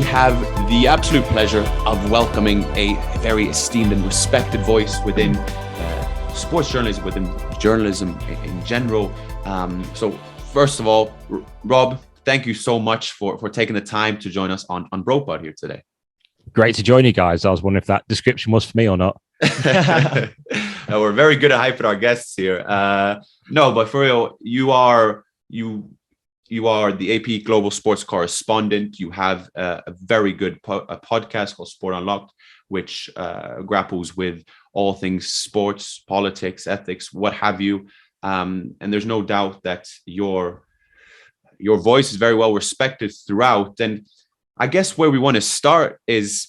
have the absolute pleasure of welcoming a very esteemed and respected voice within sports journalism, within journalism in general. So first of all, Rob, thank you so much for taking the time to join us on BroPod here today. Great to join you guys. I was wondering if that description was for me or not. We're very good at hyping our guests here. No, but for real, you are the AP Global Sports Correspondant. You have a very good podcast called Sport Unlocked, which grapples with all things sports, politics, ethics, what have you. And there's no doubt that your voice is very well respected throughout. And I guess where we want to start is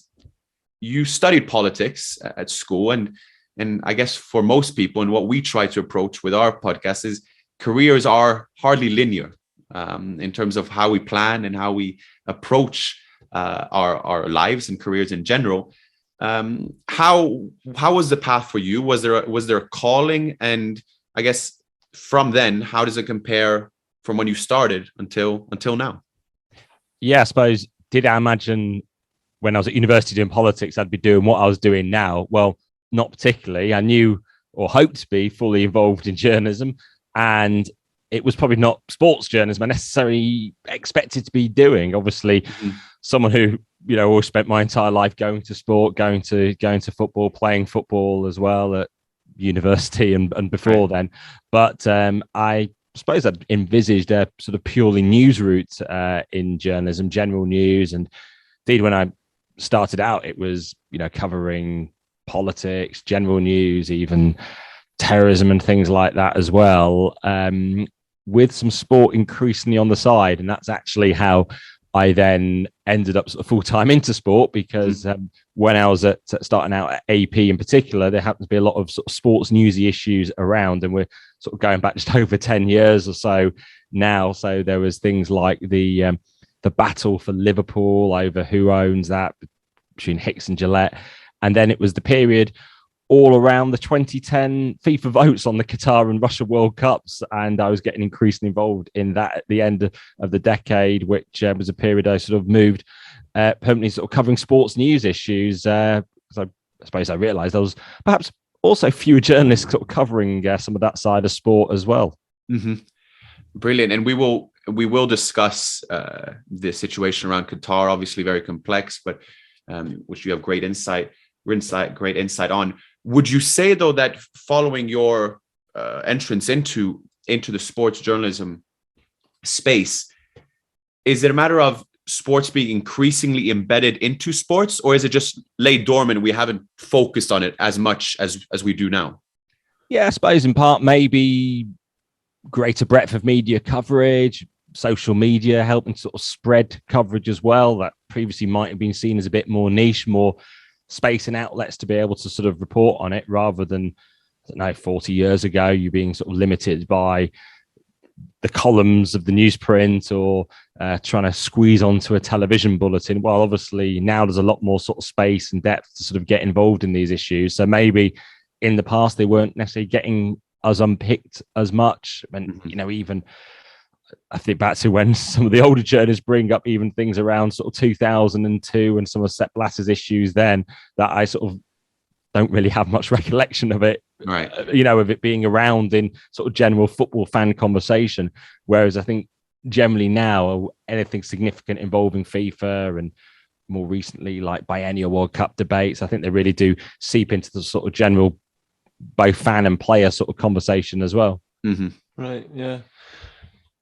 you studied politics at school. And I guess for most people, and what we try to approach with our podcast is careers are hardly linear in terms of how we plan and how we approach our lives and careers in general. How was the path for you? Was there a calling? And I guess from then, how does it compare from when you started until now? Yeah, I suppose, did I imagine when I was at university doing politics, I'd be doing what I was doing now? Well, not particularly. I knew or hoped to be fully involved in journalism, and it was probably not sports journalism I necessarily expected to be doing. Obviously, someone who, always spent my entire life going to sport, going to football, playing football as well at university and before then. But I suppose I'd envisaged a sort of purely news route in journalism, general news. And indeed, when I started out, it was, covering politics, general news, even terrorism and things like that as well, with some sport increasingly on the side. And that's actually how I then ended up sort of full-time into sport, because when I was starting out at AP in particular, there happened to be a lot of sort of sports newsy issues around, and we're sort of going back just over 10 years or so now. So there was things like the battle for Liverpool over who owns that between Hicks and Gillette. And then it was the period all around the 2010 FIFA votes on the Qatar and Russia World Cups. And I was getting increasingly involved in that at the end of the decade, which was a period I sort of moved permanently sort of covering sports news issues. Because I suppose I realized there was perhaps also fewer journalists sort of covering some of that side of sport as well. Mm-hmm. Brilliant. And we will discuss the situation around Qatar, obviously very complex, but which you have great insight on. Would you say, though, that following your entrance into the sports journalism space, is it a matter of sports being increasingly embedded into sports, or is it just laid dormant? We haven't focused on it as much as we do now? Yeah, I suppose in part maybe greater breadth of media coverage, social media helping sort of spread coverage as well, that previously might have been seen as a bit more niche, more space and outlets to be able to sort of report on it, rather than, 40 years ago, you being sort of limited by the columns of the newsprint or trying to squeeze onto a television bulletin. Well, obviously now there's a lot more sort of space and depth to sort of get involved in these issues. So maybe in the past they weren't necessarily getting us unpicked as much. And, even I think back to when some of the older journalists bring up even things around sort of 2002 and some of Sepp Blatter's issues then, that I sort of don't really have much recollection of it, right? Of it being around in sort of general football fan conversation. Whereas I think generally now, anything significant involving FIFA and more recently like biennial World Cup debates, I think they really do seep into the sort of general both fan and player sort of conversation as well. Mm-hmm. Right, yeah.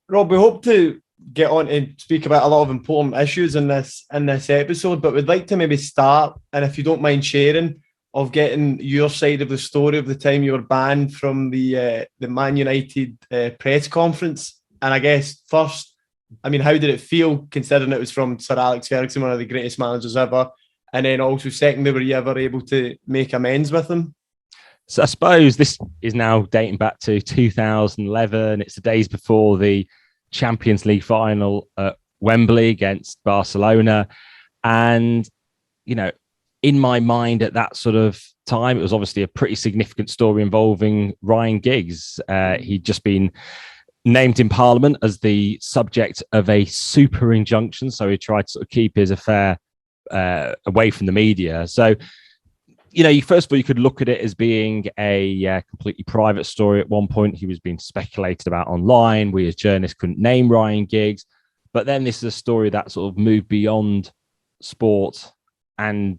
Rob, we hope to get on and speak about a lot of important issues in this episode, but we'd like to maybe start, and if you don't mind sharing, of getting your side of the story of the time you were banned from the Man United press conference. And I guess first, how did it feel, considering it was from Sir Alex Ferguson, one of the greatest managers ever? And then also, secondly, were you ever able to make amends with him? So I suppose this is now dating back to 2011. It's the days before the Champions League final at Wembley against Barcelona. And, in my mind at that sort of time, it was obviously a pretty significant story involving Ryan Giggs. He'd just been named in Parliament as the subject of a super injunction. So he tried to sort of keep his affair away from the media. So, first of all, you could look at it as being a completely private story. At one point, he was being speculated about online. We as journalists couldn't name Ryan Giggs. But then this is a story that sort of moved beyond sport and,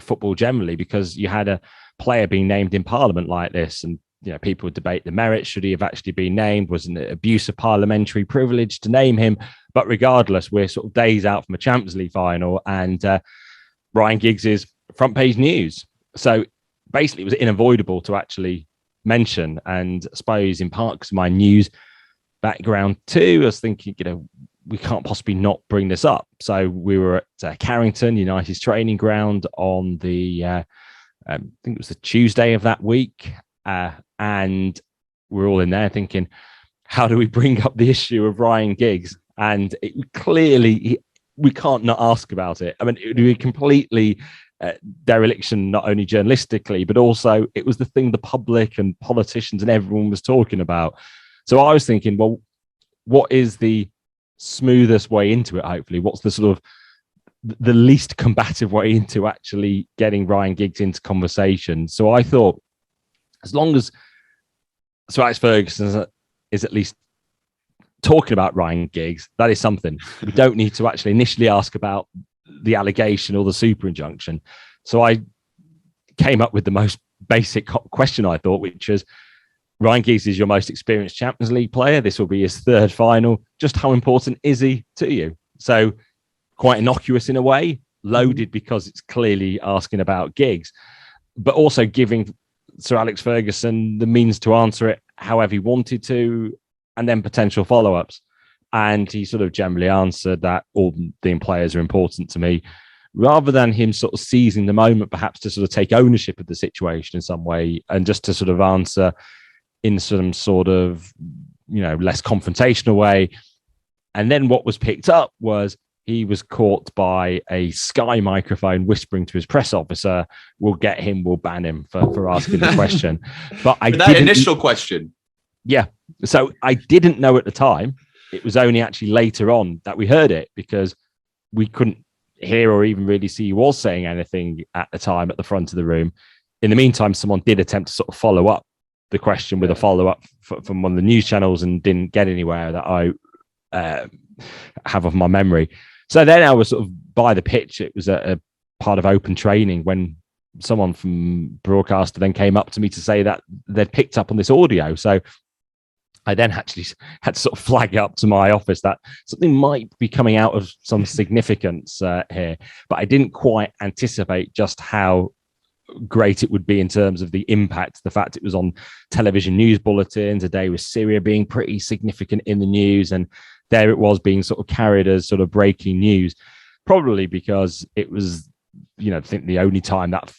football generally, because you had a player being named in Parliament like this. And, people would debate the merits. Should he have actually been named? Was it an abuse of parliamentary privilege to name him? But regardless, we're sort of days out from a Champions League final, and Ryan Giggs is front page news. So basically it was unavoidable to actually mention. And I suppose in part because of my news background too, I was thinking, we can't possibly not bring this up. So we were at Carrington United's training ground on the, I think it was the Tuesday of that week. And we're all in there thinking, how do we bring up the issue of Ryan Giggs? And we can't not ask about it. I mean, it would be completely dereliction, not only journalistically, but also it was the thing the public and politicians and everyone was talking about. So I was thinking, well, what is the smoothest way into it? Hopefully, what's the sort of the least combative way into actually getting Ryan Giggs into conversation? So I thought, as long as Sir Alex Ferguson is at least talking about Ryan Giggs, that is something. We don't need to actually initially ask about the allegation or the super injunction. So I came up with the most basic question, I thought, which was, Ryan Giggs is your most experienced Champions League player. This will be his third final. Just how important is he to you? So quite innocuous in a way, loaded because it's clearly asking about Giggs, but also giving Sir Alex Ferguson the means to answer it however he wanted to, and then potential follow-ups. And he sort of generally answered that all the players are important to me, rather than him sort of seizing the moment, perhaps to sort of take ownership of the situation in some way and just to sort of answer in some sort of, less confrontational way. And then what was picked up was he was caught by a Sky microphone whispering to his press officer, we'll ban him for asking the question. But that initial question. Yeah. So I didn't know at the time. It was only actually later on that we heard it, because we couldn't hear or even really see who was saying anything at the time at the front of the room. In the meantime, someone did attempt to sort of follow up the question with a follow-up from one of the news channels and didn't get anywhere that I have of my memory. So then I was sort of by the pitch. It was a part of open training when someone from broadcaster then came up to me to say that they'd picked up on this audio. So I then actually had to sort of flag up to my office that something might be coming out of some significance here, but I didn't quite anticipate just how great it would be in terms of the impact. The fact it was on television news bulletins, a day with Syria being pretty significant in the news, and there it was being sort of carried as sort of breaking news, probably because it was, I think the only time that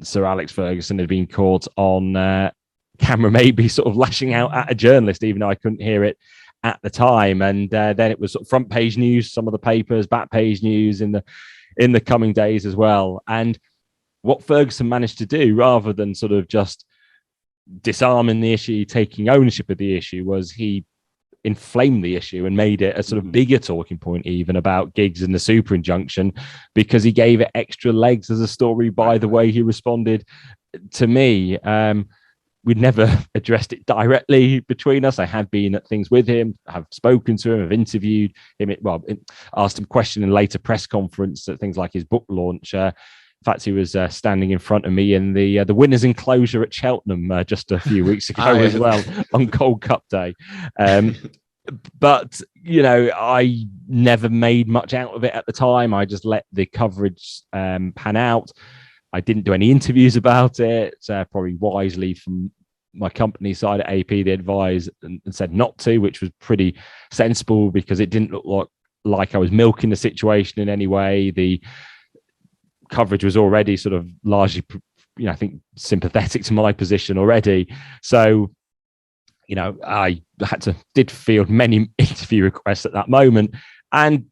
Sir Alex Ferguson had been caught on camera, maybe sort of lashing out at a journalist, even though I couldn't hear it at the time. And then it was sort of front page news, some of the papers, back page news in the coming days as well. And what Ferguson managed to do, rather than sort of just disarming the issue, taking ownership of the issue, was he inflamed the issue and made it a sort of bigger talking point even about Giggs and the super injunction, because he gave it extra legs as a story by the way he responded to me. We'd never addressed it directly between us. I had been at things with him, have spoken to him, have interviewed him, asked him questions in a later press conference at things like his book launch. In fact, he was standing in front of me in the winners' enclosure at Cheltenham just a few weeks ago as well on Gold Cup Day. But, I never made much out of it at the time. I just let the coverage pan out. I didn't do any interviews about it, probably wisely from my company side at AP. They advised and said not to, which was pretty sensible, because it didn't look like I was milking the situation in any way. The coverage was already sort of largely, I think, sympathetic to my position already. So, I did field many interview requests at that moment, and,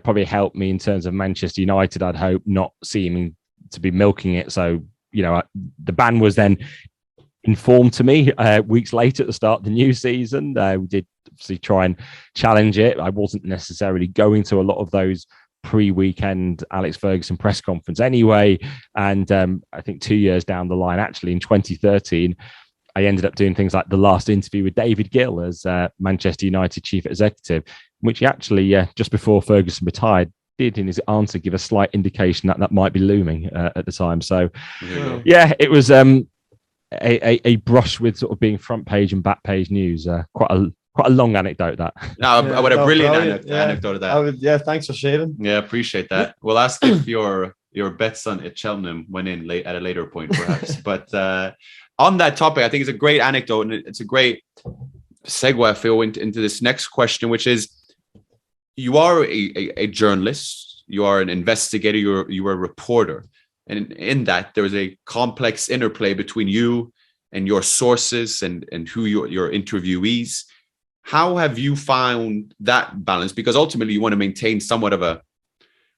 probably helped me in terms of Manchester United, I'd hope, not seeming to be milking it. So, the ban was then informed to me weeks later at the start of the new season. We did obviously try and challenge it. I wasn't necessarily going to a lot of those pre-weekend Alex Ferguson press conference anyway. And I think 2 years down the line, actually in 2013, I ended up doing things like the last interview with David Gill as Manchester United chief executive, which he actually, just before Ferguson retired, did in his answer give a slight indication that might be looming at the time. So, yeah, it was a brush with sort of being front page and back page news. Quite a long anecdote that. No, what a brilliant anecdote of that. Thanks for sharing. Yeah, appreciate that. We'll ask if your bets at Cheltenham went in late at a later point, perhaps. But on that topic, I think it's a great anecdote, and it's a great segue, I feel, into this next question, which is: you are a journalist, you are an investigator, you are a reporter, and in that there is a complex interplay between you and your sources and who your interviewees. How have you found that balance? Because ultimately you want to maintain somewhat of a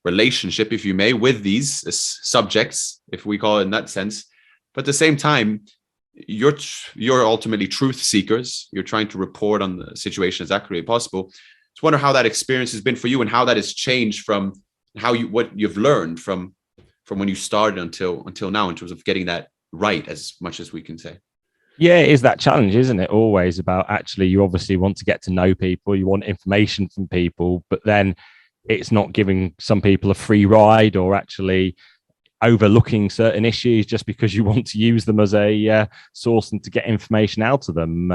relationship, if you may, with these subjects, if we call it in that sense. But at the same time, you're ultimately truth seekers. You're trying to report on the situation as accurately as possible. Just wonder how that experience has been for you and how that has changed from what you've learned from when you started until now in terms of getting that right, as much as we can say. Yeah, it is that challenge, isn't it? Always about, actually, you obviously want to get to know people, you want information from people, but then it's not giving some people a free ride or actually overlooking certain issues just because you want to use them as a source and to get information out of them.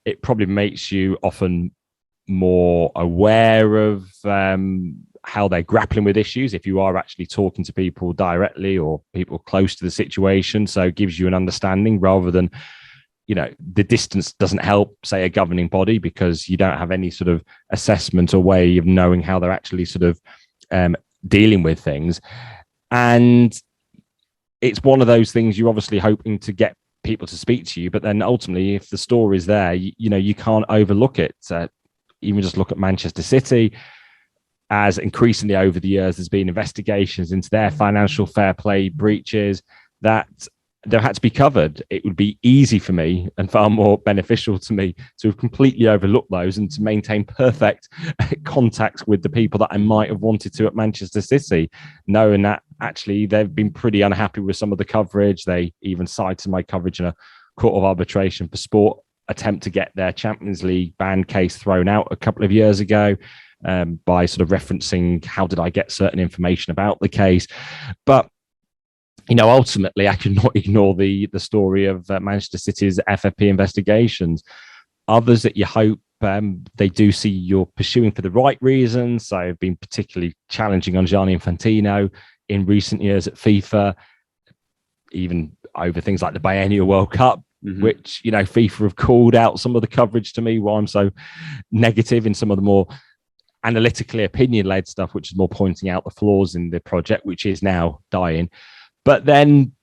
It probably makes you often more aware of how they're grappling with issues if you are actually talking to people directly or people close to the situation. So it gives you an understanding rather than, the distance doesn't help, say, a governing body, because you don't have any sort of assessment or way of knowing how they're actually sort of dealing with things. And it's one of those things you're obviously hoping to get people to speak to you, but then ultimately, if the story's there, you can't overlook it. Even just look at Manchester City, as increasingly over the years there's been investigations into their financial fair play breaches that there had to be covered. It would be easy for me and far more beneficial to me to have completely overlooked those and to maintain perfect contact with the people that I might have wanted to at Manchester City, knowing that actually they've been pretty unhappy with some of the coverage. They even cited my coverage in a court of arbitration for sport attempt to get their Champions League ban case thrown out a couple of years ago by sort of referencing how did I get certain information about the case. But ultimately, I cannot ignore the story of Manchester City's FFP investigations. Others that you hope they do see you're pursuing for the right reasons. So I've been particularly challenging on Gianni Infantino in recent years at FIFA, even over things like the Biennial World Cup, which, FIFA have called out some of the coverage to me why I'm so negative in some of the more analytically opinion-led stuff, which is more pointing out the flaws in the project, which is now dying. But then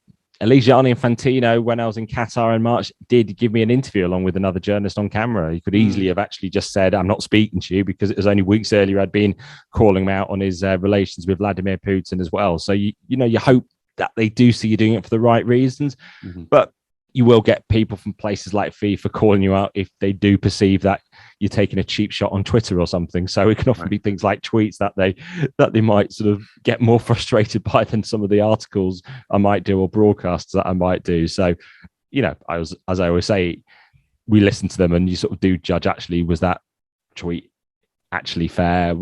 Gianni Infantino, when I was in Qatar in March, did give me an interview along with another journalist on camera. He could easily have actually just said, I'm not speaking to you, because it was only weeks earlier I'd been calling him out on his relations with Vladimir Putin as well. So, you hope that they do see you doing it for the right reasons. But you will get people from places like FIFA calling you out if they do perceive that you're taking a cheap shot on Twitter or something. So it can often be things like tweets that they might sort of get more frustrated by than some of the articles I might do or broadcasts that I might do. So, as I always say, we listen to them and you sort of do judge, actually, was that tweet actually fair?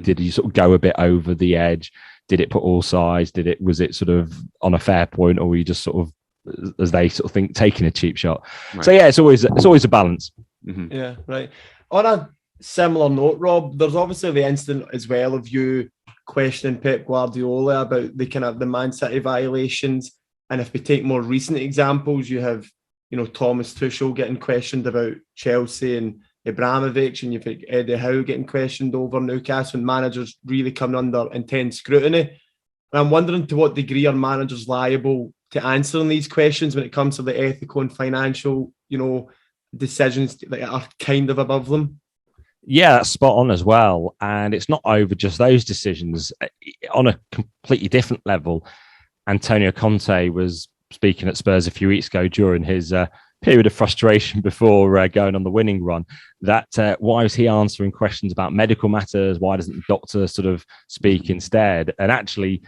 Did you sort of go a bit over the edge? Did it put all sides? Was it sort of on a fair point, or were you just sort of, as they sort of think, taking a cheap shot? Right. So yeah, it's always a balance. Yeah, right. On a similar note, Rob, there's obviously the incident as well of you questioning Pep Guardiola about the Man City violations, and if we take more recent examples, you have Thomas Tuchel getting questioned about Chelsea and Abramovich, and you've got Eddie Howe getting questioned over Newcastle, and managers really coming under intense scrutiny. And I'm wondering, to what degree are managers liable to answering these questions when it comes to the ethical and financial, decisions that are kind of above them? Yeah, that's spot on as well. And it's not over just those decisions. On a completely different level, Antonio Conte was speaking at Spurs a few weeks ago during his period of frustration before going on the winning run, that why was he answering questions about medical matters? Why doesn't the doctor sort of speak instead? And actually,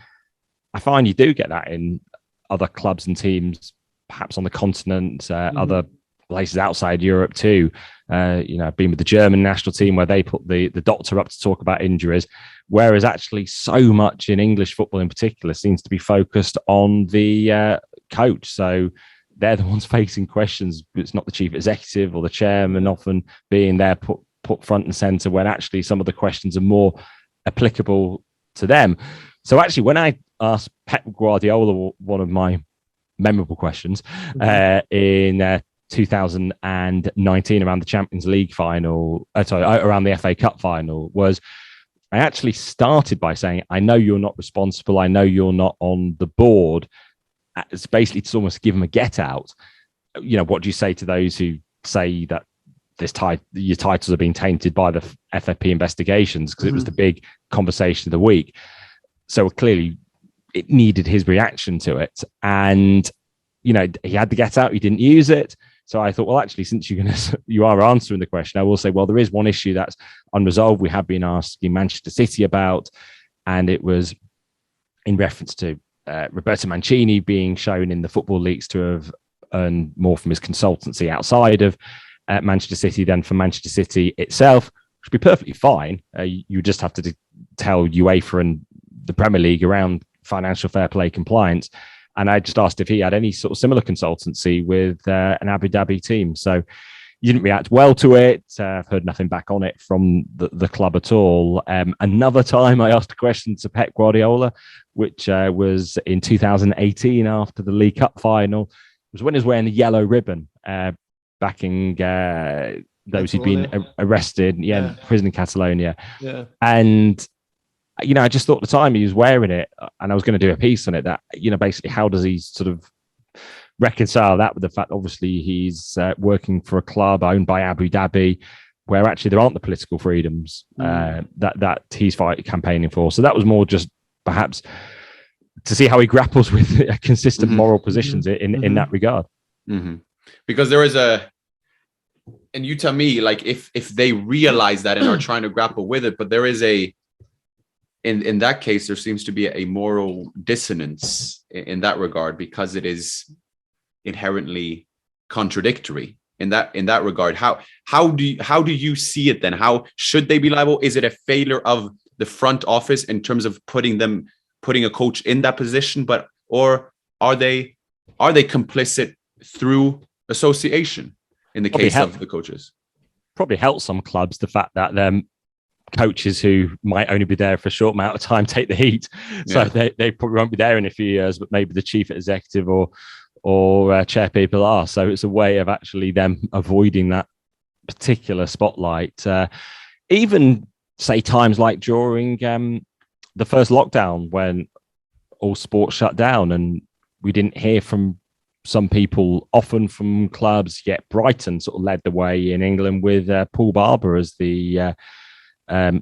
I find you do get that in other clubs and teams, perhaps on the continent, other places outside Europe too. I've been with the German national team where they put the doctor up to talk about injuries, whereas actually so much in English football in particular seems to be focused on the coach. So they're the ones facing questions. It's not the chief executive or the chairman often being there put front and center, when actually some of the questions are more applicable to them. So actually, when I asked Pep Guardiola one of my memorable questions in 2019 around the Champions League final, around the FA Cup final, was I actually started by saying, I know you're not responsible. I know you're not on the board. It's basically to almost give them a get out. What do you say to those who say that your titles are being tainted by the FFP investigations? Because it was the big conversation of the week. So clearly it needed his reaction to it. And, he had to get out. He didn't use it. So I thought, well, actually, since you are answering the question, I will say, well, there is one issue that's unresolved. We have been asking Manchester City about, and it was in reference to Roberto Mancini being shown in the football leagues to have earned more from his consultancy outside of Manchester City than from Manchester City itself, which would be perfectly fine. You just have to tell UEFA and the Premier League around financial fair play compliance. And I just asked if he had any sort of similar consultancy with an Abu Dhabi team. So he didn't react well to it. I've heard nothing back on it from the club at all. Another time I asked a question to Pep Guardiola, which was in 2018 after the League Cup final. It was when he was wearing the yellow ribbon, backing those who'd been arrested, in prison in Catalonia. Yeah. And I just thought at the time he was wearing it, and I was going to do a piece on it, that, basically how does he sort of reconcile that with the fact, obviously, he's working for a club owned by Abu Dhabi, where actually there aren't the political freedoms that he's campaigning for. So that was more just perhaps to see how he grapples with consistent moral positions in that regard. Because there is and you tell me, like, if they realize that and are trying to grapple with it, but there is in that case, there seems to be a moral dissonance in that regard, because it is inherently contradictory in that regard. How do you see it then? How should they be liable? Is it a failure of the front office in terms of putting a coach in that position, or are they complicit through association in the case of the coaches? Probably helps some clubs, the fact that coaches who might only be there for a short amount of time take the heat. So they probably won't be there in a few years, but maybe the chief executive or chair people are. So it's a way of actually them avoiding that particular spotlight. Even say times like during the first lockdown, when all sports shut down and we didn't hear from some people, often from clubs, yet Brighton sort of led the way in England with Paul Barber as the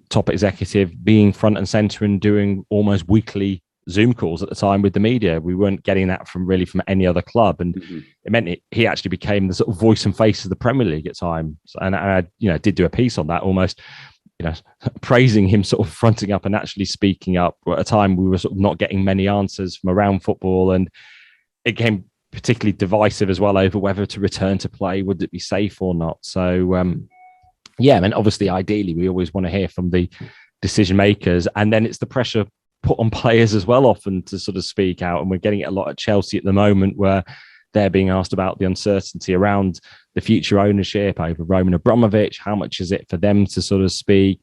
top executive, being front and center and doing almost weekly Zoom calls at the time with the media. We weren't getting that from any other club, and it meant he actually became the sort of voice and face of the Premier League at times. And I did do a piece on that, almost praising him sort of fronting up and actually speaking up at a time we were sort of not getting many answers from around football, and it became particularly divisive as well over whether to return to play, would it be safe or not. So obviously, ideally, we always want to hear from the decision makers, and then it's the pressure put on players as well, often to sort of speak out. And we're getting it a lot at Chelsea at the moment, where they're being asked about the uncertainty around the future ownership over Roman Abramovich. How much is it for them to sort of speak?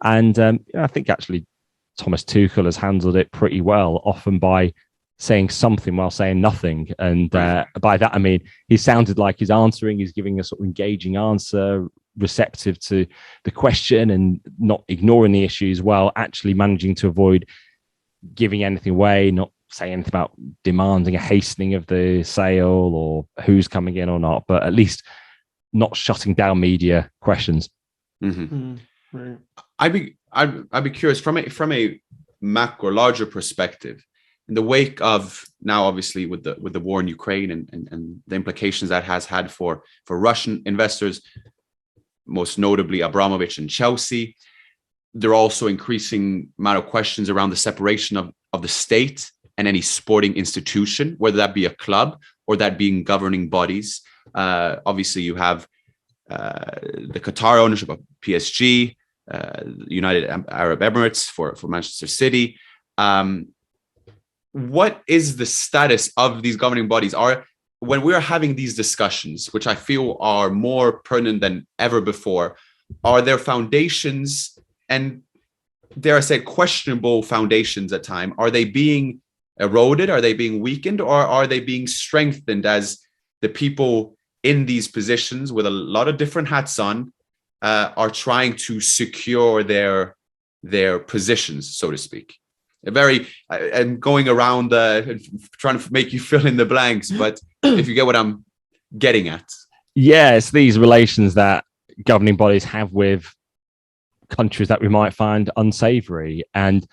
And I think actually Thomas Tuchel has handled it pretty well, often by saying something while saying nothing. And by that, I mean, he sounded like he's answering, he's giving a sort of engaging answer, receptive to the question and not ignoring the issues, while actually managing to avoid giving anything away, not saying anything about demanding a hastening of the sale or who's coming in or not, but at least not shutting down media questions. Right. I'd be curious from a macro, larger perspective. in the wake of now, obviously, with the war in Ukraine and the implications that has had for Russian investors, most notably Abramovich and Chelsea, there are also increasing amount of questions around the separation of the state and any sporting institution, whether that be a club or that being governing bodies. Obviously, you have the Qatar ownership of PSG, United Arab Emirates for Manchester City. What is the status of these governing bodies? When we're having these discussions, which I feel are more pertinent than ever before, are there foundations, and dare I say questionable foundations at time? Are they being eroded? Are they being weakened? Or are they being strengthened as the people in these positions with a lot of different hats on are trying to secure their positions, so to speak? I'm going around trying to make you fill in the blanks, but if you get what I'm getting at. Yeah, it's these relations that governing bodies have with countries that we might find unsavoury. And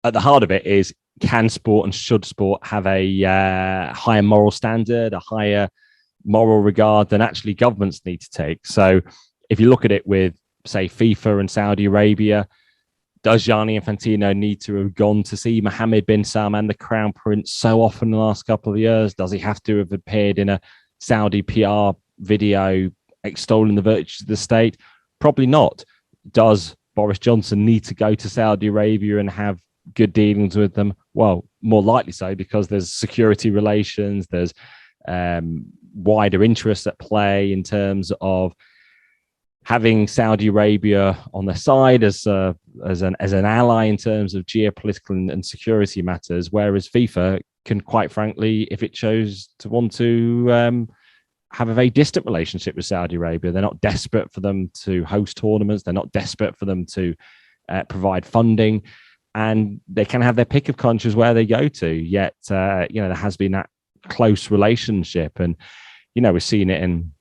at the heart of it is, can sport and should sport have a higher moral standard, a higher moral regard than actually governments need to take? So if you look at it with, say, FIFA and Saudi Arabia, does Gianni Infantino need to have gone to see Mohammed bin Salman, the Crown Prince, so often in the last couple of years? Does he have to have appeared in a Saudi PR video extolling the virtues of the state? Probably not. Does Boris Johnson need to go to Saudi Arabia and have good dealings with them? Well, more likely so, because there's security relations, there's wider interests at play in terms of having Saudi Arabia on their side as an ally in terms of geopolitical and security matters, whereas FIFA can, quite frankly, if it chose to want to have a very distant relationship with Saudi Arabia. They're not desperate for them to host tournaments. They're not desperate for them to provide funding, and they can have their pick of countries where they go to. Yet, there has been that close relationship, and we've seen it in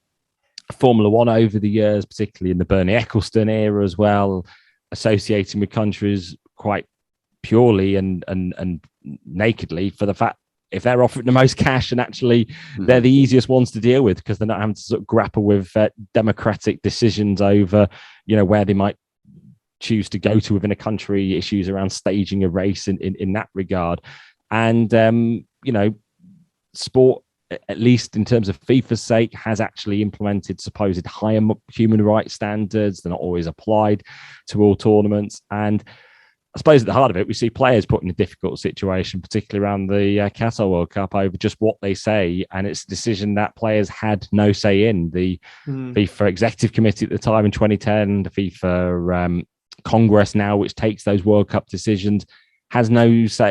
Formula One over the years, particularly in the Bernie Ecclestone era as well, associating with countries quite purely and nakedly for the fact if they're offering the most cash, and actually they're the easiest ones to deal with because they're not having to sort of grapple with democratic decisions over, where they might choose to go to within a country, issues around staging a race in that regard. And, sport, at least in terms of FIFA's sake, has actually implemented supposed higher human rights standards. They're not always applied to all tournaments. And I suppose at the heart of it, we see players put in a difficult situation, particularly around the Qatar World Cup, over just what they say. And it's a decision that players had no say in. The FIFA Executive Committee at the time in 2010, the FIFA Congress now, which takes those World Cup decisions, has no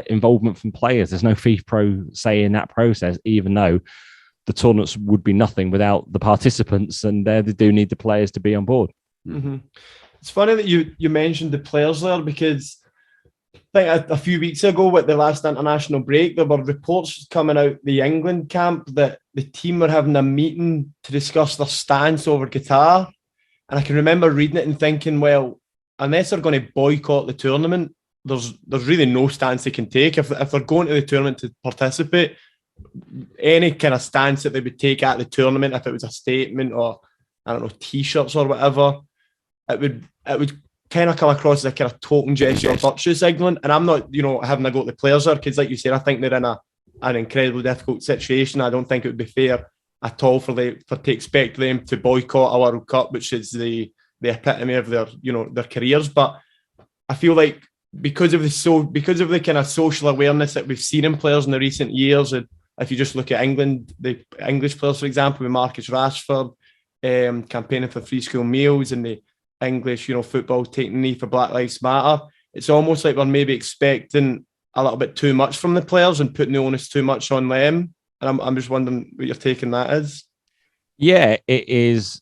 involvement from players. There's no FIFA say in that process, even though the tournaments would be nothing without the participants, and they do need the players to be on board. Mm-hmm. It's funny that you mentioned the players there, because I think a few weeks ago with the last international break, there were reports coming out the England camp that the team were having a meeting to discuss their stance over Qatar. And I can remember reading it and thinking, well, unless they're going to boycott the tournament, there's really no stance they can take. If they're going to the tournament to participate, any kind of stance that they would take at the tournament, if it was a statement or, I don't know, T-shirts or whatever, it would kind of come across as a kind of token gesture or virtue signaling. And I'm not, having a go at the players there, because like you said, I think they're in an incredibly difficult situation. I don't think it would be fair at all to expect them to boycott a World Cup, which is the epitome of their careers. But I feel like because of the kind of social awareness that we've seen in players in the recent years, and if you just look at England, the English players, for example, with Marcus Rashford campaigning for free school meals, and the English, football taking the knee for Black Lives Matter, it's almost like we're maybe expecting a little bit too much from the players and putting the onus too much on them. And I'm just wondering what your take on that is. Yeah, it is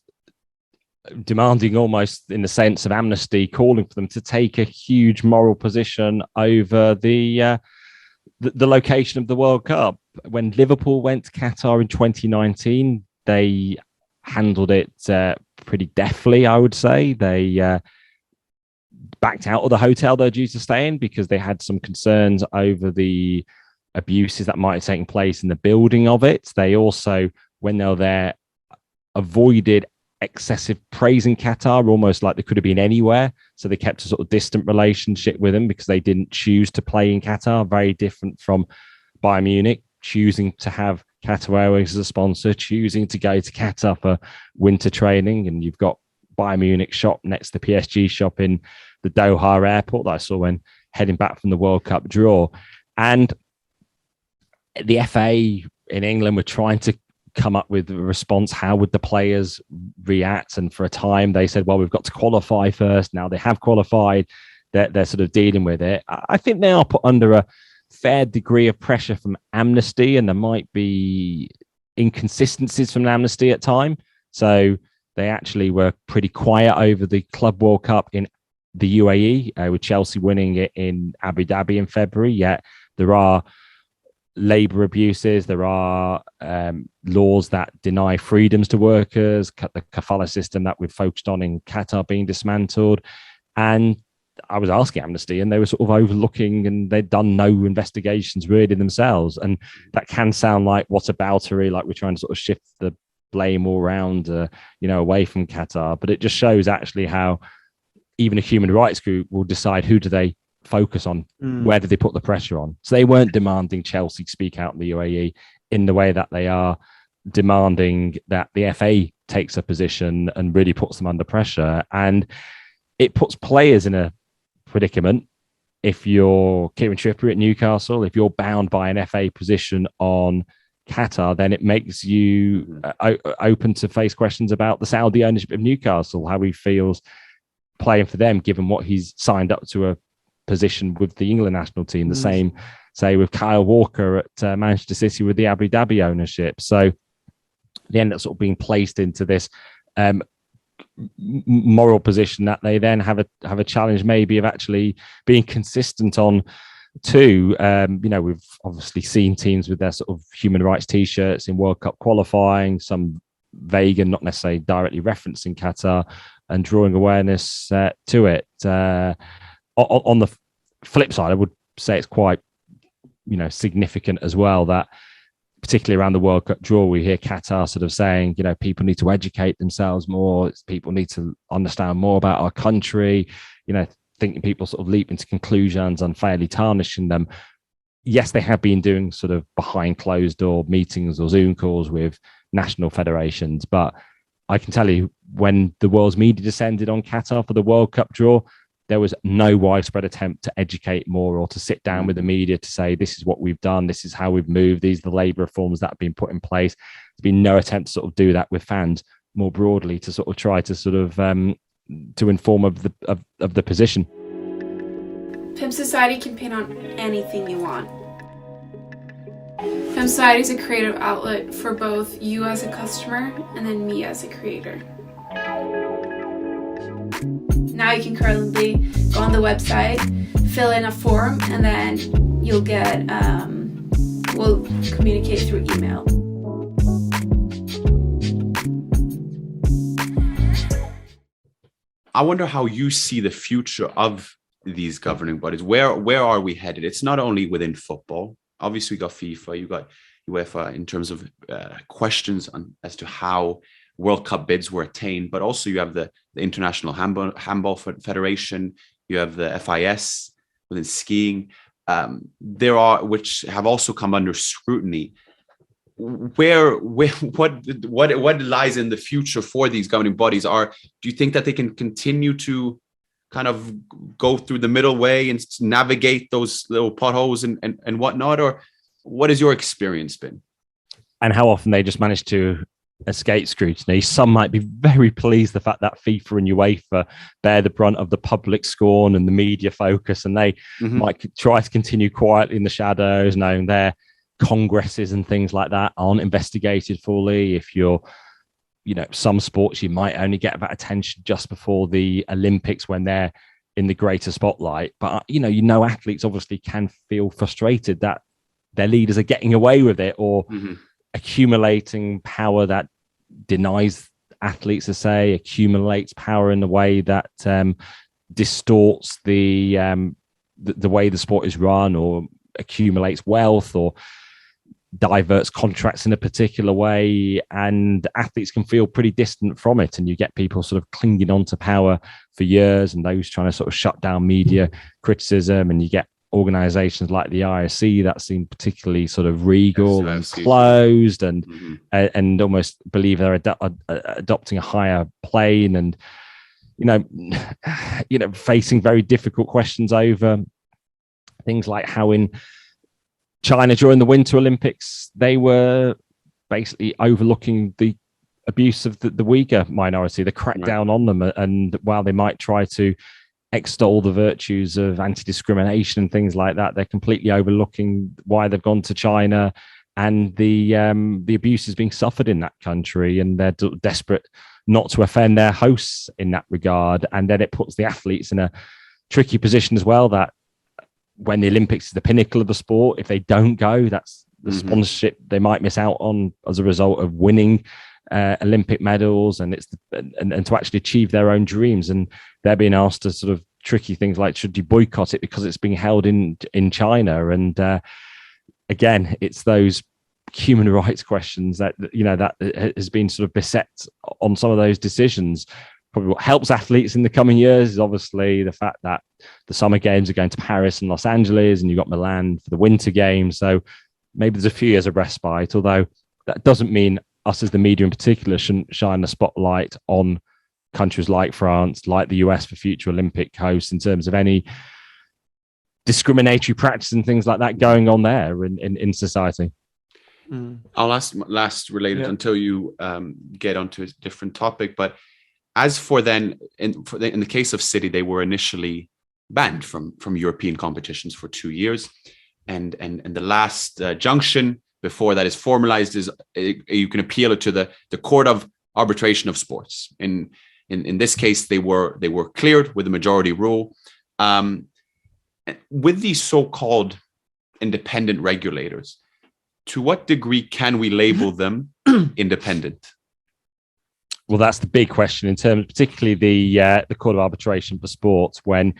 demanding almost in the sense of amnesty, calling for them to take a huge moral position over the location of the World Cup. When Liverpool went to Qatar in 2019, they handled it pretty deftly, I would say. They backed out of the hotel they're due to stay in because they had some concerns over the abuses that might have taken place in the building of it. They also, when they were there, avoided excessive praise in Qatar, almost like they could have been anywhere. So they kept a sort of distant relationship with them because they didn't choose to play in Qatar. Very different from Bayern Munich, choosing to have Qatar Airways as a sponsor, choosing to go to Qatar for winter training. And you've got Bayern Munich shop next to the PSG shop in the Doha airport that I saw when heading back from the World Cup draw. And the FA in England were trying to come up with a response. How would the players react? And for a time they said, well, we've got to qualify first. Now they have qualified. They're sort of dealing with it. I think they are put under a fair degree of pressure from Amnesty, and there might be inconsistencies from Amnesty at time. So they actually were pretty quiet over the Club World Cup in the UAE, with Chelsea winning it in Abu Dhabi in February. Yet there are labor abuses, there are laws that deny freedoms to workers, the kafala system that we've focused on in Qatar being dismantled. And I was asking Amnesty, and they were sort of overlooking, and they'd done no investigations really themselves. And that can sound like whataboutery, like we're trying to sort of shift the blame all around, away from Qatar. But it just shows actually how even a human rights group will decide who do they focus on, where do they put the pressure on. So they weren't demanding Chelsea speak out in the UAE in the way that they are demanding that the FA takes a position and really puts them under pressure. And it puts players in a predicament. If you're Kieran Trippier at Newcastle, if you're bound by an FA position on Qatar, then it makes you open to face questions about the Saudi ownership of Newcastle, how he feels playing for them, given what he's signed up to a position with the England national team. The same, say, with Kyle Walker at Manchester City with the Abu Dhabi ownership. So they end up sort of being placed into this moral position that they then have a challenge maybe of actually being consistent on too. We've obviously seen teams with their sort of human rights T-shirts in World Cup qualifying, some vague and not necessarily directly referencing Qatar, and drawing awareness to it. On the flip side, I would say it's quite, significant as well that particularly around the World Cup draw, we hear Qatar sort of saying, people need to educate themselves more. People need to understand more about our country, thinking people sort of leap into conclusions, unfairly tarnishing them. Yes, they have been doing sort of behind closed door meetings or Zoom calls with national federations. But I can tell you, when the world's media descended on Qatar for the World Cup draw, there was no widespread attempt to educate more or to sit down with the media to say, this is what we've done, this is how we've moved, these are the labour reforms that have been put in place. There's been no attempt to sort of do that with fans more broadly, to sort of try to sort of to inform of the position. Pimp Society can paint on anything you want. Pimp Society is a creative outlet for both you as a customer and then me as a creator. Now you can currently go on the website, fill in a form, and then you'll get, we'll communicate through email. I wonder how you see the future of these governing bodies. Where are we headed? It's not only within football. Obviously, you got FIFA, you got UEFA in terms of questions as to how World Cup bids were attained, but also you have the International Handball Federation, you have the FIS within skiing, which have also come under scrutiny. What lies in the future for these governing bodies? Do you think that they can continue to kind of go through the middle way and navigate those little potholes and whatnot, or what has your experience been? And how often they just manage to escape scrutiny? Some might be very pleased the fact that FIFA and UEFA bear the brunt of the public scorn and the media focus, and they might try to continue quietly in the shadows, knowing their congresses and things like that aren't investigated fully. If you're, some sports, you might only get that attention just before the Olympics when they're in the greater spotlight. But athletes obviously can feel frustrated that their leaders are getting away with it, or accumulating power that denies athletes to say, accumulates power in a way that distorts the way the sport is run, or accumulates wealth or diverts contracts in a particular way, and athletes can feel pretty distant from it, and you get people sort of clinging on to power for years, and those trying to sort of shut down media criticism, and you get organizations like the IOC that seem particularly sort of regal and closed, and and almost believe they're adopting a higher plane, and facing very difficult questions over things like how in China during the Winter Olympics they were basically overlooking the abuse of the Uyghur minority, the crackdown on them, and while they might try to extol the virtues of anti-discrimination and things like that, they're completely overlooking why they've gone to China and the abuses being suffered in that country, and they're desperate not to offend their hosts in that regard. And then it puts the athletes in a tricky position as well, that when the Olympics is the pinnacle of the sport, if they don't go, that's the sponsorship they might miss out on as a result of winning Olympic medals, and and to actually achieve their own dreams. And they're being asked to sort of tricky things like, should you boycott it because it's being held in China? And again, it's those human rights questions that that has been sort of beset on some of those decisions. Probably what helps athletes in the coming years is obviously the fact that the summer games are going to Paris and Los Angeles, and you've got Milan for the winter games. So maybe there's a few years of respite, although that doesn't mean us as the media in particular shouldn't shine a spotlight on countries like France, like the US for future Olympic hosts, in terms of any discriminatory practice and things like that going on there in society. I'll ask last related until you get onto a different topic. But as for then, in the case of City, they were initially banned from European competitions for 2 years, and the last junction before that is formalized is you can appeal it to the Court of Arbitration of Sports. In this case, they were cleared with a majority rule. With these so-called independent regulators, to what degree can we label them independent? Well, that's the big question in terms, particularly the Court of Arbitration for Sports, when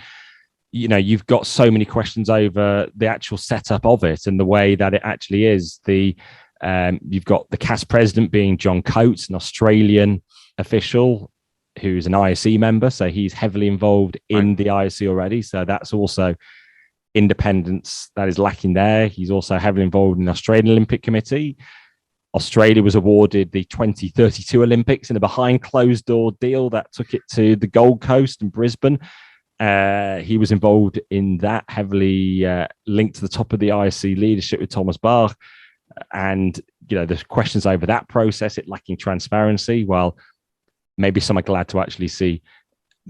you've got so many questions over the actual setup of it and the way that it actually is. You've got the CAS president being John Coates, an Australian official who's an IOC member, so he's heavily involved in the IOC already. So that's also independence that is lacking there. He's also heavily involved in the Australian Olympic Committee. Australia was awarded the 2032 Olympics in a behind closed door deal that took it to the Gold Coast and Brisbane. He was involved in that, heavily linked to the top of the IOC leadership with Thomas Bach. And, there's questions over that process, it lacking transparency. Well, maybe some are glad to actually see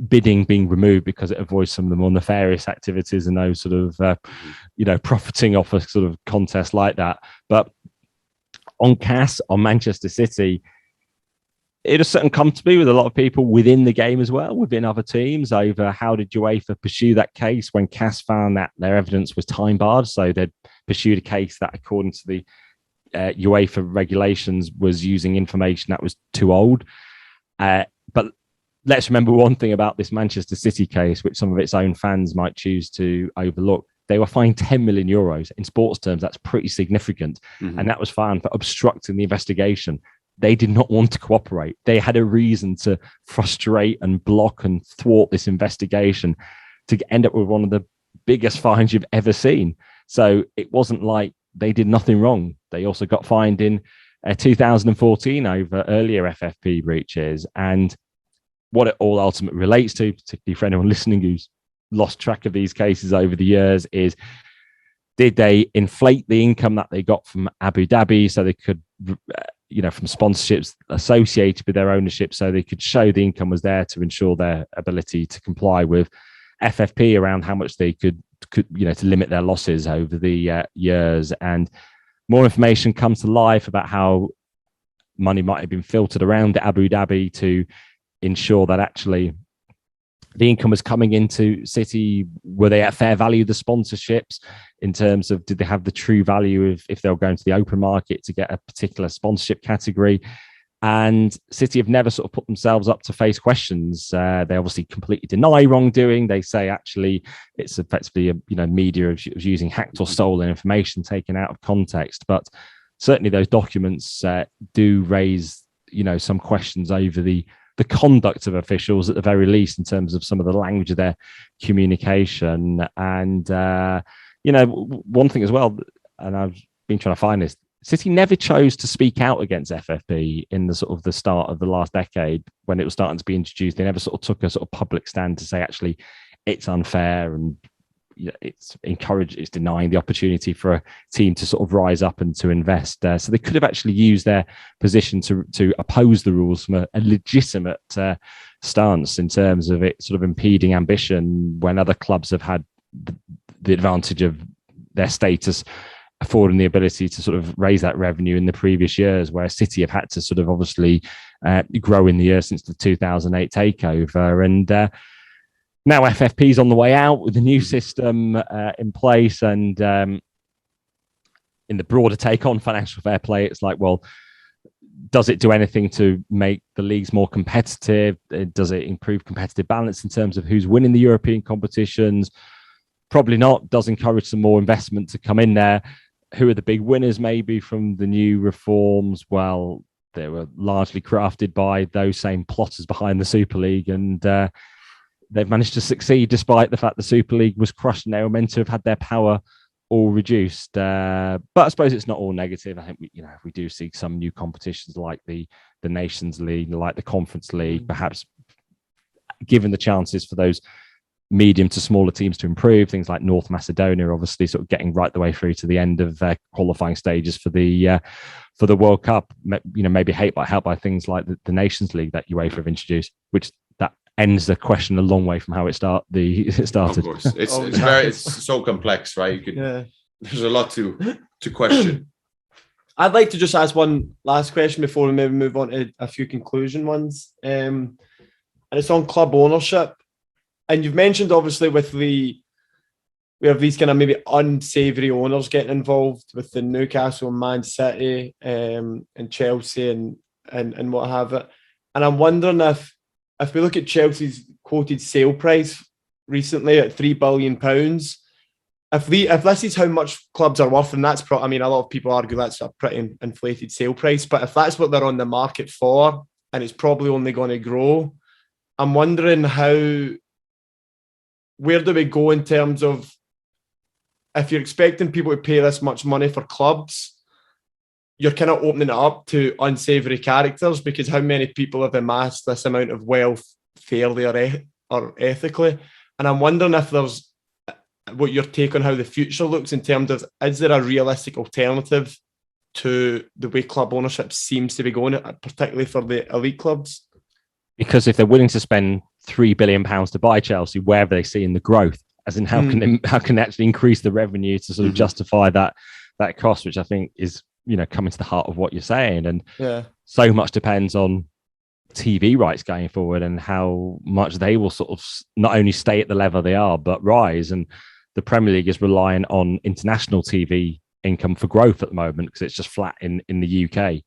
bidding being removed because it avoids some of the more nefarious activities and those sort of, profiting off a sort of contest like that. But on CAS, on Manchester City, it has certainly come to be with a lot of people within the game as well, within other teams, over how did UEFA pursue that case when CAS found that their evidence was time barred. So they'd pursued a case that, according to the UEFA regulations, was using information that was too old. But let's remember one thing about this Manchester City case, which some of its own fans might choose to overlook. They were fined 10 million euros. In sports terms, that's pretty significant. And that was fined for obstructing the investigation. They did not want to cooperate. They had a reason to frustrate and block and thwart this investigation to end up with one of the biggest fines you've ever seen. So it wasn't like they did nothing wrong. They also got fined in 2014 over earlier FFP breaches. And what it all ultimately relates to, particularly for anyone listening who's lost track of these cases over the years, is did they inflate the income that they got from Abu Dhabi so they could, from sponsorships associated with their ownership, so they could show the income was there to ensure their ability to comply with FFP around how much they could to limit their losses over the years. And more information comes to life about how money might have been filtered around Abu Dhabi to ensure that actually the income was coming into City. Were they at fair value, the sponsorships, in terms of did they have the true value if they were going to the open market to get a particular sponsorship category? And City have never sort of put themselves up to face questions. They obviously completely deny wrongdoing. They say actually it's effectively media of using hacked or stolen information taken out of context. But certainly those documents do raise some questions over the conduct of officials at the very least, in terms of some of the language of their communication. And one thing as well, and I've been trying to find this, City never chose to speak out against FFP in the sort of the start of the last decade when it was starting to be introduced. They never sort of took a sort of public stand to say actually it's unfair and it's denying the opportunity for a team to sort of rise up and to invest. So they could have actually used their position to oppose the rules from a legitimate stance in terms of it sort of impeding ambition, when other clubs have had the advantage of their status affording the ability to sort of raise that revenue in the previous years, where City have had to sort of obviously grow in the year since the 2008 takeover. And now FFP's on the way out with the new system in place. And in the broader take on financial fair play, it's like, well, does it do anything to make the leagues more competitive? Does it improve competitive balance in terms of who's winning the European competitions? Probably not. Does encourage some more investment to come in there. Who are the big winners maybe from the new reforms? Well, they were largely crafted by those same plotters behind the Super League, and they've managed to succeed despite the fact the Super League was crushed and they were meant to have had their power all reduced. But I suppose it's not all negative. I think we do see some new competitions like the Nations League, like the Conference League, perhaps given the chances for those medium to smaller teams to improve. Things like North Macedonia, obviously, sort of getting right the way through to the end of their qualifying stages for the World Cup. Maybe helped by things like the Nations League that UEFA have introduced, which that ends the question a long way from how it started. Of course, it's so complex, right? There's a lot to question. I'd like to just ask one last question before we maybe move on to a few conclusion ones, and it's on club ownership. And you've mentioned, obviously, we have these kind of maybe unsavoury owners getting involved with the Newcastle, Man City, and Chelsea, and what have it. And I'm wondering if we look at Chelsea's quoted sale price recently at £3 billion, if this is how much clubs are worth, and that's a lot of people argue that's a pretty inflated sale price, but if that's what they're on the market for, and it's probably only going to grow, I'm wondering where do we go in terms of, if you're expecting people to pay this much money for clubs, you're kind of opening it up to unsavoury characters, because how many people have amassed this amount of wealth fairly or ethically? And I'm wondering if there's what your take on how the future looks in terms of, is there a realistic alternative to the way club ownership seems to be going, particularly for the elite clubs? Because if they're willing to spend £3 billion to buy Chelsea, where have they seen the growth? As in, how can they actually increase the revenue to sort of justify that cost, which I think is coming to the heart of what you're saying. And so much depends on TV rights going forward and how much they will sort of not only stay at the level they are but rise. And the Premier League is relying on international TV income for growth at the moment, because it's just flat in the UK.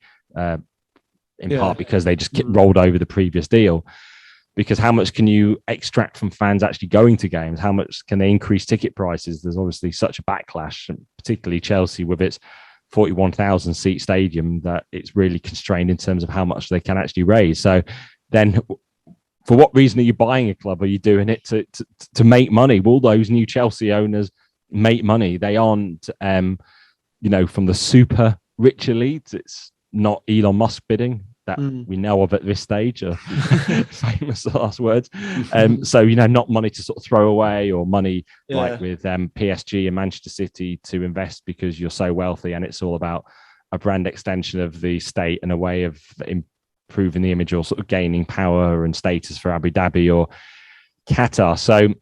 In part because they just rolled over the previous deal. Because how much can you extract from fans actually going to games? How much can they increase ticket prices? There's obviously such a backlash, and particularly Chelsea with its 41,000 seat stadium, that it's really constrained in terms of how much they can actually raise. So then for what reason are you buying a club? Are you doing it to make money? Will those new Chelsea owners make money? They aren't, from the super rich elites. It's not Elon Musk bidding that we know of at this stage, famous last words. So, not money to sort of throw away, or money like with PSG and Manchester City to invest because you're so wealthy, and it's all about a brand extension of the state and a way of improving the image or sort of gaining power and status for Abu Dhabi or Qatar. So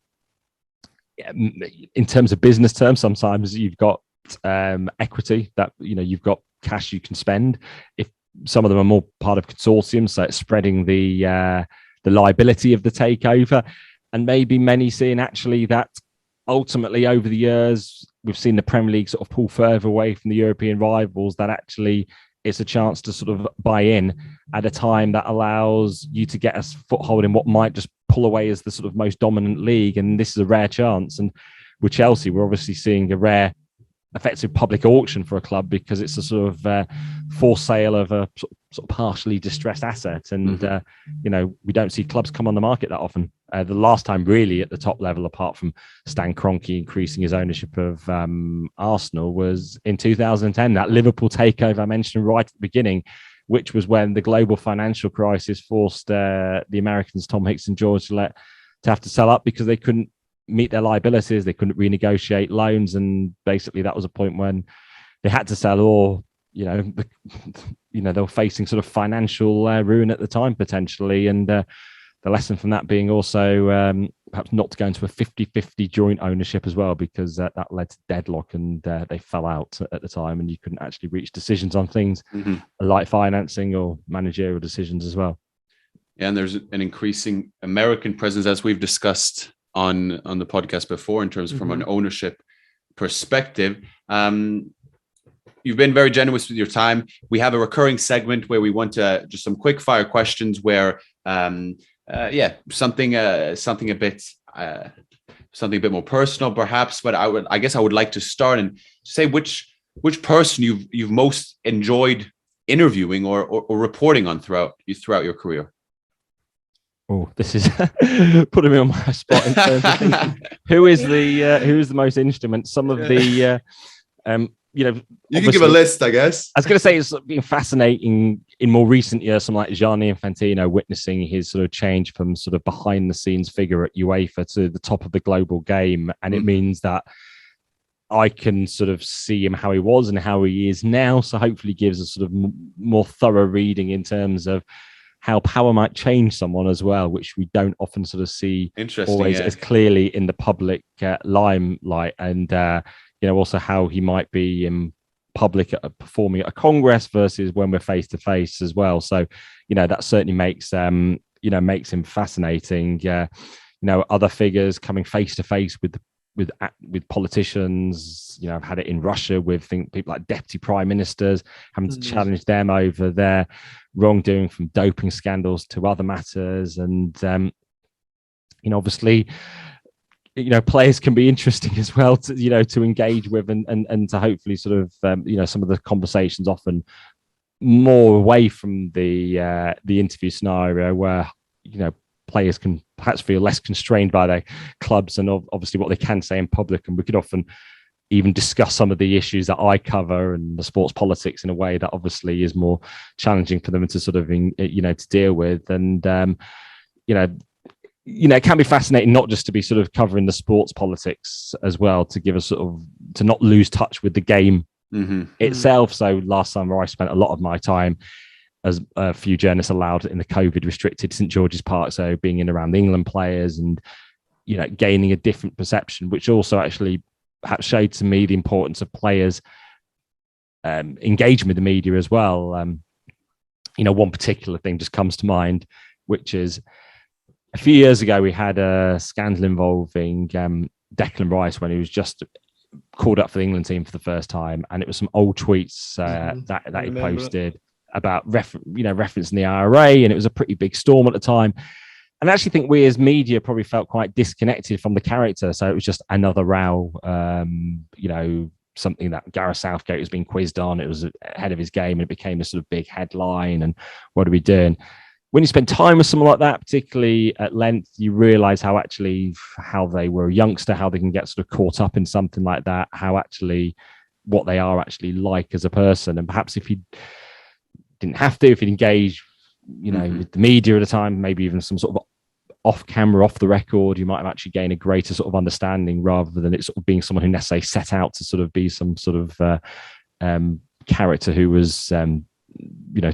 in terms of business terms, sometimes you've got equity that, you've got cash you can spend. If some of them are more part of consortiums, so it's spreading the liability of the takeover. And maybe many seeing actually that ultimately over the years, we've seen the Premier League sort of pull further away from the European rivals, that actually it's a chance to sort of buy in at a time that allows you to get a foothold in what might just pull away as the sort of most dominant league. And this is a rare chance. And with Chelsea, we're obviously seeing a rare effective public auction for a club, because it's a sort of for sale of a sort of partially distressed asset. And, we don't see clubs come on the market that often. The last time really at the top level, apart from Stan Kroenke increasing his ownership of Arsenal, was in 2010, that Liverpool takeover I mentioned right at the beginning, which was when the global financial crisis forced the Americans, Tom Hicks and George Gillette, to have to sell up because they couldn't meet their liabilities. They couldn't renegotiate loans. And basically that was a point when they had to sell, or, they were facing sort of financial ruin at the time, potentially. And the lesson from that being also perhaps not to go into a 50-50 joint ownership as well, because that led to deadlock, and they fell out at the time, and you couldn't actually reach decisions on things like financing or managerial decisions as well. Yeah, and there's an increasing American presence, as we've discussed on the podcast before, in terms of from an ownership perspective. You've been very generous with your time. We have a recurring segment where we want to just some quick fire questions where something a bit more personal perhaps, but I guess I would like to start and say which person you've most enjoyed interviewing or reporting on throughout your career. Oh, this is putting me on my spot in terms of thinking, who is the most interesting. Some of the you can give a list, I guess. I was going to say it's been fascinating in more recent years, some like Gianni Infantino, witnessing his sort of change from sort of behind the scenes figure at UEFA to the top of the global game. And it means that I can sort of see him how he was and how he is now. So hopefully gives a sort of more thorough reading in terms of how power might change someone as well, which we don't often sort of see always as clearly in the public limelight. And, also how he might be in public performing at a Congress versus when we're face to face as well. So, that certainly makes him fascinating. Other figures coming face to face with politicians. I've had it in Russia with people like deputy prime ministers, having to challenge them over their wrongdoing, from doping scandals to other matters. And, obviously, players can be interesting as well to engage with and to hopefully sort of, some of the conversations often more away from the interview scenario where, players can perhaps feel less constrained by their clubs and obviously what they can say in public. And we could often even discuss some of the issues that I cover and the sports politics in a way that obviously is more challenging for them to sort of, to deal with. And, it can be fascinating not just to be sort of covering the sports politics as well, to give us to not lose touch with the game itself. So last summer, I spent a lot of my time, as a few journalists allowed in the COVID restricted St George's Park, so being in around the England players and, gaining a different perception, which also actually perhaps showed to me the importance of players engaging with the media as well. One particular thing just comes to mind, which is a few years ago, we had a scandal involving Declan Rice when he was just called up for the England team for the first time. And it was some old tweets that he posted about referencing the IRA, and it was a pretty big storm at the time. And I actually think we as media probably felt quite disconnected from the character. So it was just another row, something that Gareth Southgate was being quizzed on. It was ahead of his game, and it became a sort of big headline. And what are we doing? When you spend time with someone like that, particularly at length, you realize how they were a youngster, how they can get sort of caught up in something like that, what they are actually like as a person. And perhaps if you didn't have to, if you'd engage, with the media at a time, maybe even some sort of off camera, off the record, you might have actually gained a greater sort of understanding, rather than it sort of being someone who necessarily set out to sort of be some sort of character who was,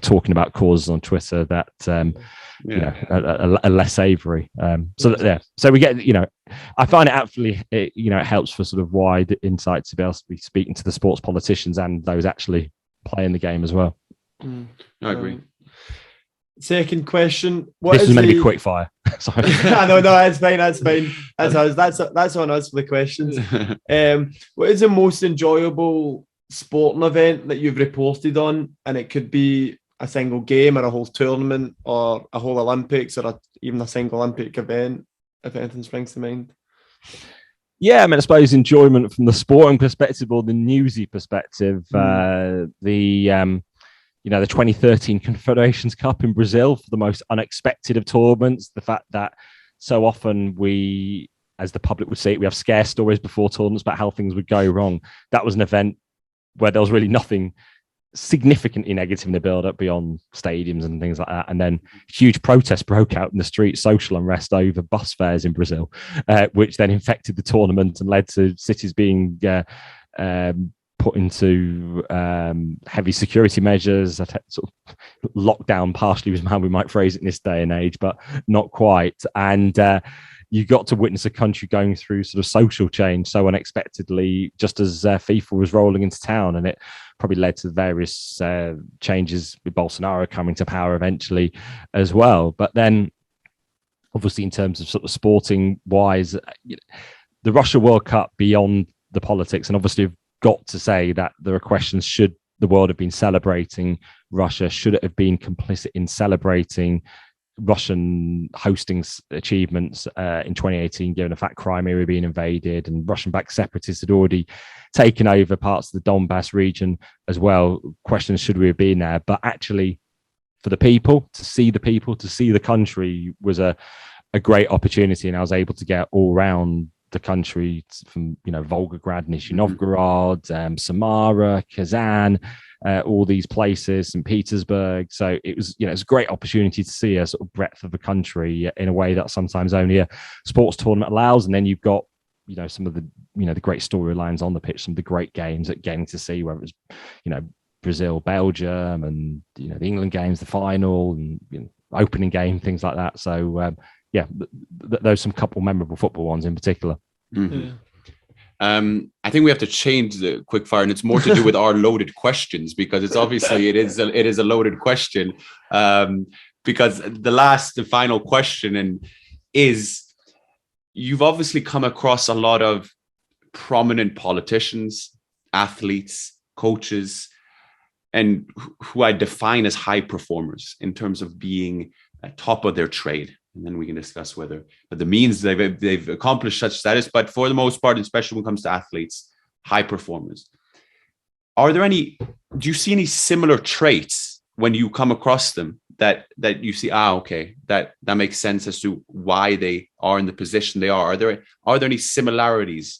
talking about causes on Twitter that, are less savoury. So we get, I find it actually, it helps for sort of wide insight to be able to be speaking to the sports politicians and those actually playing the game as well. I agree. Second question. This is meant to be quick fire. Sorry. No, that's fine. That's on us for the questions. What is the most enjoyable sporting event that you've reported on, and it could be a single game or a whole tournament or a whole Olympics or even a single Olympic event, if anything springs to mind? Yeah, I mean, I suppose enjoyment from the sporting perspective or the newsy perspective. The 2013 Confederations Cup in Brazil, for the most unexpected of tournaments. The fact that so often we, as the public would say, we have scare stories before tournaments about how things would go wrong. That was an event where there was really nothing significantly negative in the build-up beyond stadiums and things like that. And then huge protests broke out in the street, social unrest over bus fares in Brazil, which then infected the tournament and led to cities being put into heavy security measures. Sort of lockdown partially was how we might phrase it in this day and age, but not quite. And you got to witness a country going through sort of social change so unexpectedly, just as FIFA was rolling into town, and it probably led to various changes with Bolsonaro coming to power eventually as well. But then, obviously, in terms of sort of sporting wise, the Russia World Cup, beyond the politics, and obviously we've got to say that there are questions: should the world have been celebrating Russia? Should it have been complicit in celebrating Russian hosting achievements in 2018, given the fact Crimea were being invaded and Russian-backed separatists had already taken over parts of the Donbass region as well? Questions: should we have been there? But actually, for the people, to see the country was a great opportunity, and I was able to get all around the country from Volgograd, Nizhny Novgorod, Samara, Kazan, all these places, St. Petersburg. So it was, it's a great opportunity to see a sort of breadth of the country in a way that sometimes only a sports tournament allows. And then you've got, some of the, the great storylines on the pitch, some of the great games that getting to see, whether it was, Brazil, Belgium, and, the England games, the final, and opening game, things like that. So, those some couple memorable football ones in particular. Mm-hmm. I think we have to change the quick fire, and it's more to do with our loaded questions, because it's obviously it is a loaded question. Because the final question is, you've obviously come across a lot of prominent politicians, athletes, coaches, and who I define as high performers in terms of being at top of their trade. And then we can discuss whether the means they've accomplished such status, but for the most part, especially when it comes to athletes, high performers. Do you see any similar traits when you come across them that you see, okay, that makes sense as to why they are in the position they are? Are there any similarities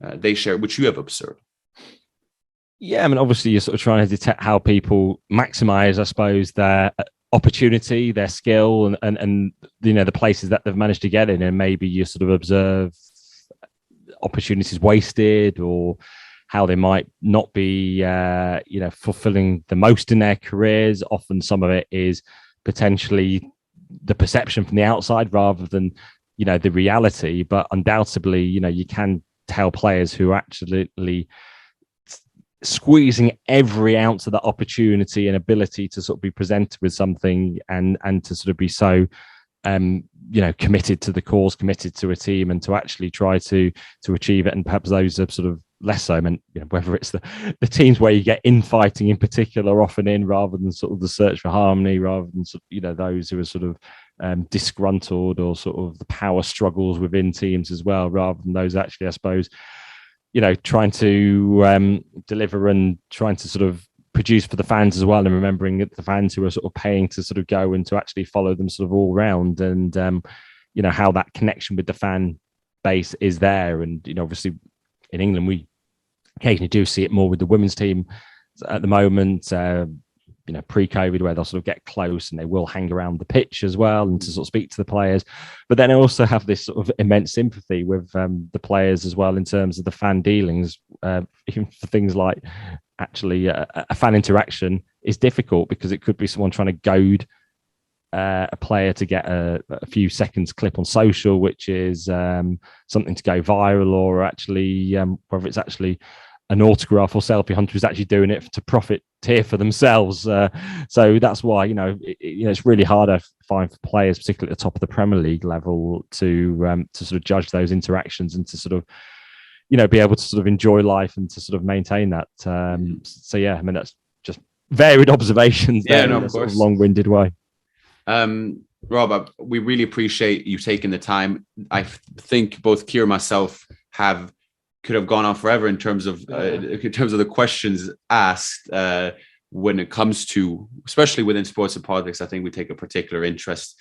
they share, which you have observed? Yeah, I mean, obviously you're sort of trying to detect how people maximize, I suppose, their opportunity, their skill, and the places that they've managed to get in, and maybe you sort of observe opportunities wasted, or how they might not be fulfilling the most in their careers. Often some of it is potentially the perception from the outside rather than the reality, but undoubtedly you can tell players who are actually squeezing every ounce of that opportunity and ability to sort of be presented with something and to sort of be so committed to the cause, committed to a team, and to actually try to achieve it. And perhaps those are sort of less so. I mean, whether it's the teams where you get infighting in particular often in, rather than sort of the search for harmony, rather than those who are sort of disgruntled, or sort of the power struggles within teams as well, rather than those actually, I suppose, trying to deliver and trying to sort of produce for the fans as well, and remembering the fans who are sort of paying to sort of go and to actually follow them sort of all round, and how that connection with the fan base is there. And obviously in England we occasionally do see it more with the women's team at the moment, pre-COVID, where they'll sort of get close and they will hang around the pitch as well and to sort of speak to the players. But then I also have this sort of immense sympathy with the players as well in terms of the fan dealings, even for things like actually a fan interaction is difficult, because it could be someone trying to goad a player to get a few seconds clip on social, which is something to go viral, or actually whether it's actually an autograph or selfie hunter who's actually doing it to profiteer for themselves. So that's why, it's really hard, I find, for players, particularly at the top of the Premier League level, to sort of judge those interactions and to sort of, be able to sort of enjoy life and to sort of maintain that. So yeah, I mean, that's just varied observations there in a sort of long-winded way. Rob, we really appreciate you taking the time. I think both Ciaran and myself could have gone on forever in terms of the questions asked when it comes to, especially within sports and politics. I think we take a particular interest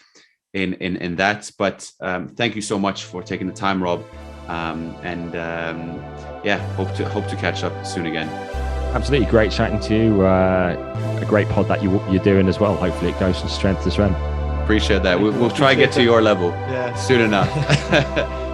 in that. But thank you so much for taking the time, Rob. Hope to catch up soon again. Absolutely, great chatting to you. A great pod that you're doing as well. Hopefully, it goes from strength to strength. Appreciate that. We'll try to get to your level soon enough.